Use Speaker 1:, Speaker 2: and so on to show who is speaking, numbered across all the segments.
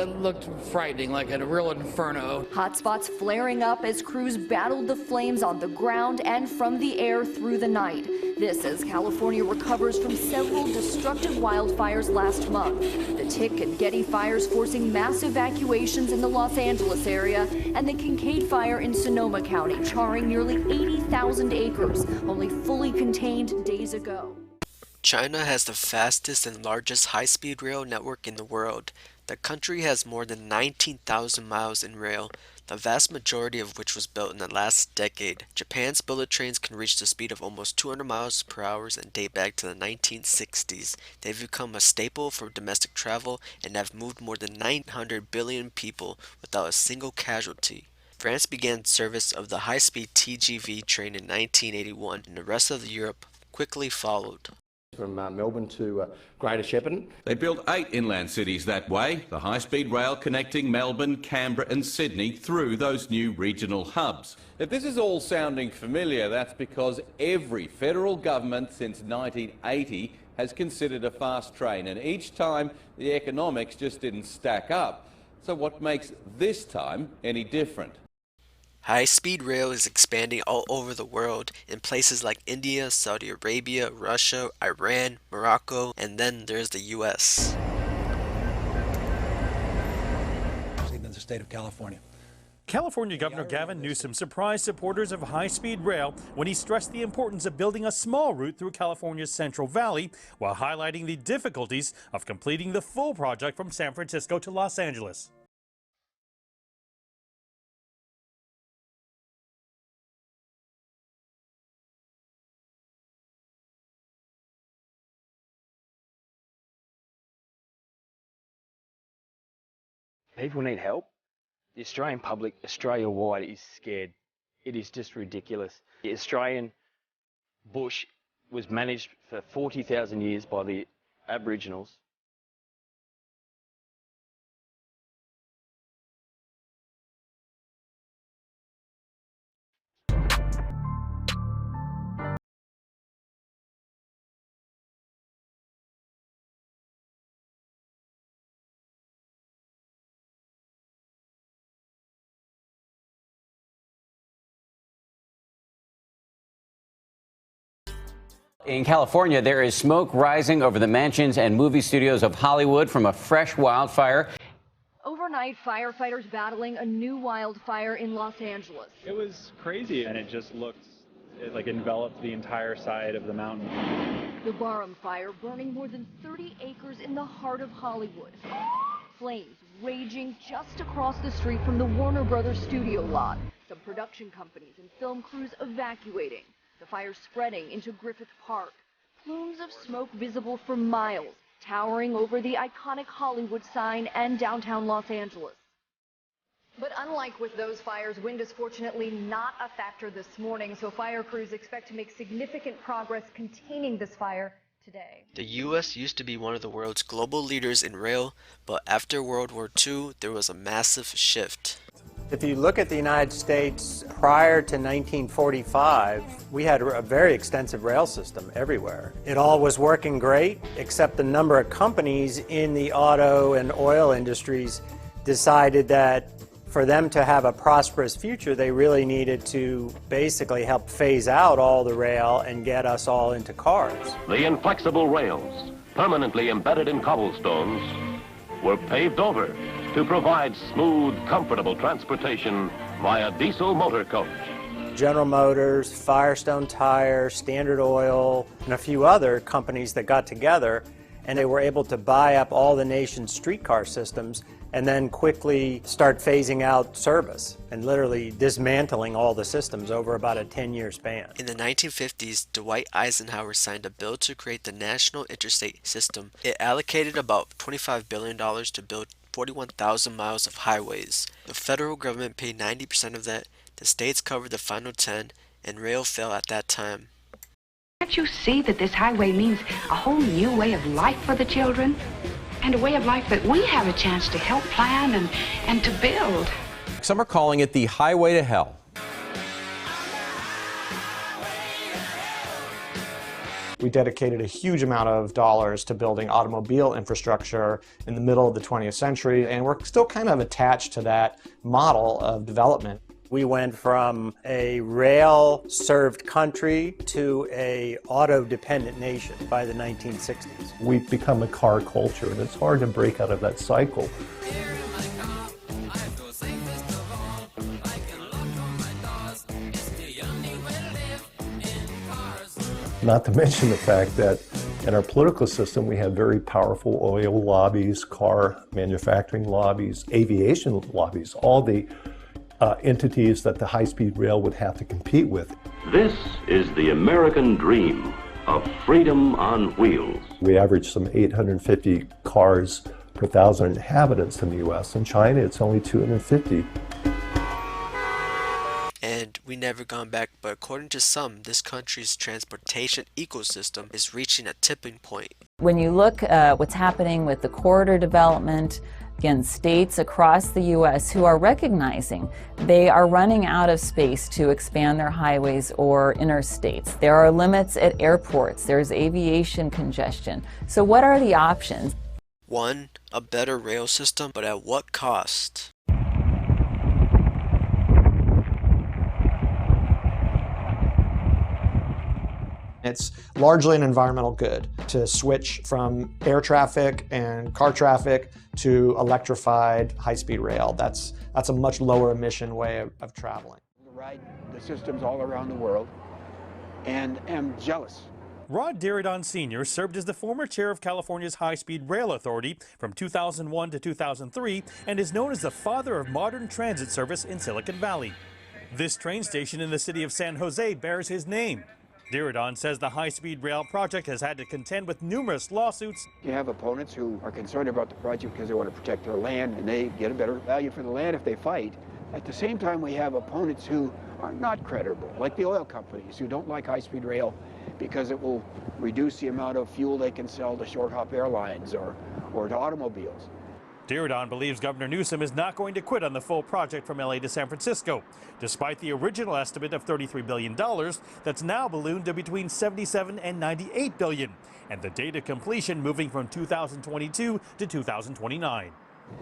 Speaker 1: It looked frightening, like a real inferno.
Speaker 2: Hotspots flaring up as crews battled the flames on the ground and from the air through the night. This as California recovers from several destructive wildfires last month. The Tick and Getty fires forcing mass evacuations in the Los Angeles area, and the Kincaid fire in Sonoma County charring nearly 80,000 acres, only fully contained days ago.
Speaker 3: China has the fastest and largest high-speed rail network in the world. The country has more than 19,000 miles in rail, the vast majority of which was built in the last decade. Japan's bullet trains can reach the speed of almost 200 miles per hour and date back to the 1960s. They've become a staple for domestic travel and have moved more than 900 billion people without a single casualty. France began service of the high-speed TGV train in 1981, and the rest of Europe quickly followed.
Speaker 4: From Melbourne to Greater Shepparton.
Speaker 5: They built 8 inland cities that way, the high-speed rail connecting Melbourne, Canberra and Sydney through those new regional hubs.
Speaker 6: If this is all sounding familiar, that's because every federal government since 1980 has considered a fast train, and each time the economics just didn't stack up. So what makes this time any different?
Speaker 3: High-speed rail is expanding all over the world in places like India, Saudi Arabia, Russia, Iran, Morocco, and then there's the U.S.
Speaker 7: In the state of California.
Speaker 8: California Governor Gavin Newsom surprised supporters of high-speed rail when he stressed the importance of building a small route through California's Central Valley while highlighting the difficulties of completing the full project from San Francisco to Los Angeles.
Speaker 9: People need help. The Australian public, Australia-wide, is scared. It is just ridiculous. The Australian bush was managed for 40,000 years by the Aboriginals.
Speaker 10: In California, there is smoke rising over the mansions and movie studios of Hollywood from a fresh wildfire.
Speaker 2: Overnight, firefighters battling a new wildfire in Los Angeles.
Speaker 11: It was crazy, and it just looked like it enveloped the entire side of the mountain.
Speaker 2: The Barham fire burning more than 30 acres in the heart of Hollywood. Flames raging just across the street from the Warner Brothers studio lot. Some production companies and film crews evacuating. The fire spreading into Griffith Park. Plumes of smoke visible for miles, towering over the iconic Hollywood sign and downtown Los Angeles. But unlike with those fires, wind is fortunately not a factor this morning, so fire crews expect to make significant progress containing this fire today.
Speaker 3: The U.S. used to be one of the world's global leaders in rail, but after World War II, there was a massive shift.
Speaker 12: If you look at the United States prior to 1945, we had a very extensive rail system everywhere. It all was working great, except the number of companies in the auto and oil industries decided that for them to have a prosperous future, they really needed to basically help phase out all the rail and get us all into cars.
Speaker 13: The inflexible rails, permanently embedded in cobblestones, were paved over to provide smooth, comfortable transportation via diesel motor coach.
Speaker 12: General Motors, Firestone Tire, Standard Oil, and a few other companies that got together, and they were able to buy up all the nation's streetcar systems and then quickly start phasing out service and literally dismantling all the systems over about a 10-year span.
Speaker 3: In the 1950s, Dwight Eisenhower signed a bill to create the National Interstate System. It allocated about $25 billion to build 41,000 miles of highways. The federal government paid 90% of that, the states covered the final 10, and rail fell at that time.
Speaker 14: Can't you see that this highway means a whole new way of life for the children? And a way of life that we have a chance to help plan and to build.
Speaker 15: Some are calling it the highway to hell.
Speaker 16: We dedicated a huge amount of dollars to building automobile infrastructure in the middle of the 20th century, and we're still kind of attached to that model of development.
Speaker 12: We went from a rail-served country to a auto-dependent nation by the 1960s.
Speaker 17: We've become a car culture, and it's hard to break out of that cycle. Not to mention the fact that in our political system, we have very powerful oil lobbies, car manufacturing lobbies, aviation lobbies, all the entities that the high-speed rail would have to compete with.
Speaker 13: This is the American dream of freedom on wheels.
Speaker 17: We average some 850 cars per 1,000 inhabitants in the U.S. In China, it's only 250.
Speaker 3: And we never gone back, but according to some, this country's transportation ecosystem is reaching a tipping point.
Speaker 18: When you look at what's happening with the corridor development, again, states across the U.S. who are recognizing they are running out of space to expand their highways or interstates. There are limits at airports. There's aviation congestion. So what are the options?
Speaker 3: 1. A better rail system, but at what cost?
Speaker 16: It's largely an environmental good to switch from air traffic and car traffic to electrified high-speed rail. That's a much lower emission way of traveling.
Speaker 19: Ride the systems all around the world and am jealous.
Speaker 8: Rod Diridon Sr. served as the former chair of California's High-Speed Rail Authority from 2001 to 2003 and is known as the father of modern transit service in Silicon Valley. This train station in the city of San Jose bears his name. Diridon says the high-speed rail project has had to contend with numerous lawsuits.
Speaker 19: You have opponents who are concerned about the project because they want to protect their land and they get a better value for the land if they fight. At the same time, we have opponents who are not credible, like the oil companies who don't like high-speed rail because it will reduce the amount of fuel they can sell to short-hop airlines or to automobiles.
Speaker 8: Diridon believes Governor Newsom is not going to quit on the full project from LA to San Francisco, despite the original estimate of $33 billion that's now ballooned to between $77 and $98 billion, and the date of completion moving from 2022 to 2029.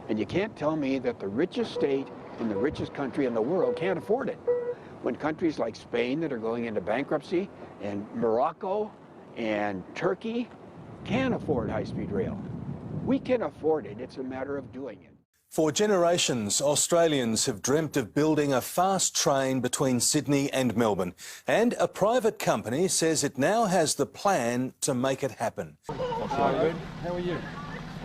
Speaker 19: And you can't tell me that the richest state in the richest country in the world can't afford it. When countries like Spain that are going into bankruptcy and Morocco and Turkey can afford high-speed rail. We can afford it. It's a matter of doing it.
Speaker 20: For generations, Australians have dreamt of building a fast train between Sydney and Melbourne, and a private company says it now has the plan to make it happen.
Speaker 21: How are you?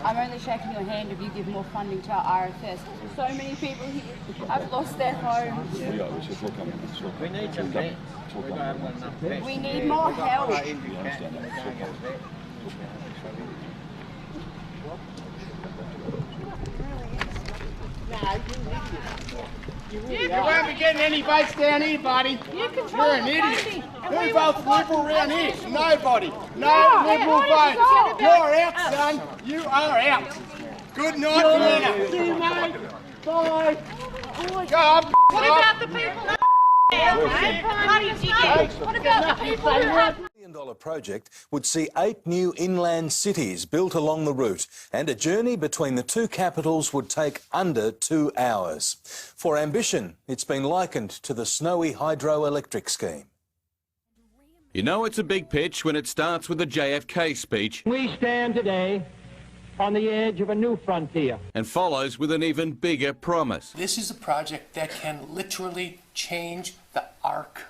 Speaker 21: I'm only shaking your hand if you give more funding to our RFS. So many people here have lost their homes. We need some help. We need more help.
Speaker 22: You won't be getting any votes down here, buddy. You're an idiot. Who votes Liberal around here? Nobody. No Liberal votes. You're out, son. You are out. Good night, See you, mate. Bye. Go on.
Speaker 21: What about the people? What about the people who have...
Speaker 20: $1 billion project would see 8 new inland cities built along the route, and a journey between the two capitals would take under 2 hours. For ambition, it's been likened to the snowy hydroelectric scheme.
Speaker 5: You know it's a big pitch when it starts with a JFK speech.
Speaker 23: We stand today on the edge of a new frontier.
Speaker 5: And follows with an even bigger promise.
Speaker 24: This is a project that can literally change the arc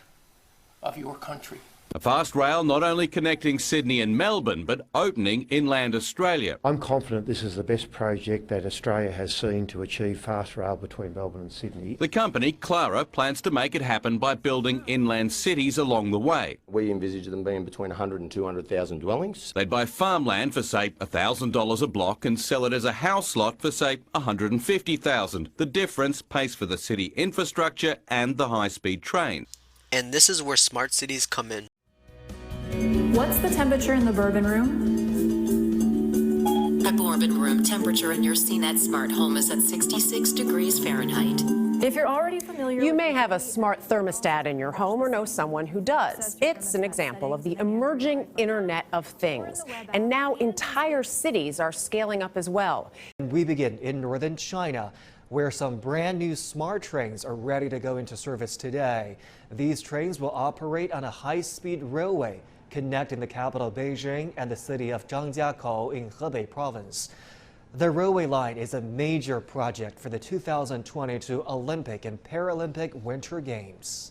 Speaker 24: of your country.
Speaker 5: A fast rail not only connecting Sydney and Melbourne, but opening inland Australia.
Speaker 4: I'm confident this is the best project that Australia has seen to achieve fast rail between Melbourne and Sydney.
Speaker 5: The company, Clara, plans to make it happen by building inland cities along the way.
Speaker 4: We envisage them being between 100 and 200,000 dwellings.
Speaker 5: They'd buy farmland for, say, $1,000 a block and sell it as a house lot for, say, $150,000. The difference pays for the city infrastructure and the high-speed train.
Speaker 3: And this is where smart cities come in.
Speaker 25: What's the temperature in the Bourbon Room?
Speaker 26: A Bourbon Room temperature in your CNET smart home is at 66 degrees Fahrenheit.
Speaker 25: If you're already familiar,
Speaker 1: you may have a smart thermostat in your home or know someone who does. It's an example of the emerging Internet of Things. And now entire cities are scaling up as well.
Speaker 6: We begin in northern China, where some brand new smart trains are ready to go into service today. These trains will operate on a high-speed railway connecting the capital Beijing and the city of Zhangjiakou in Hebei province. The railway line is a major project for the 2022 Olympic and Paralympic Winter Games.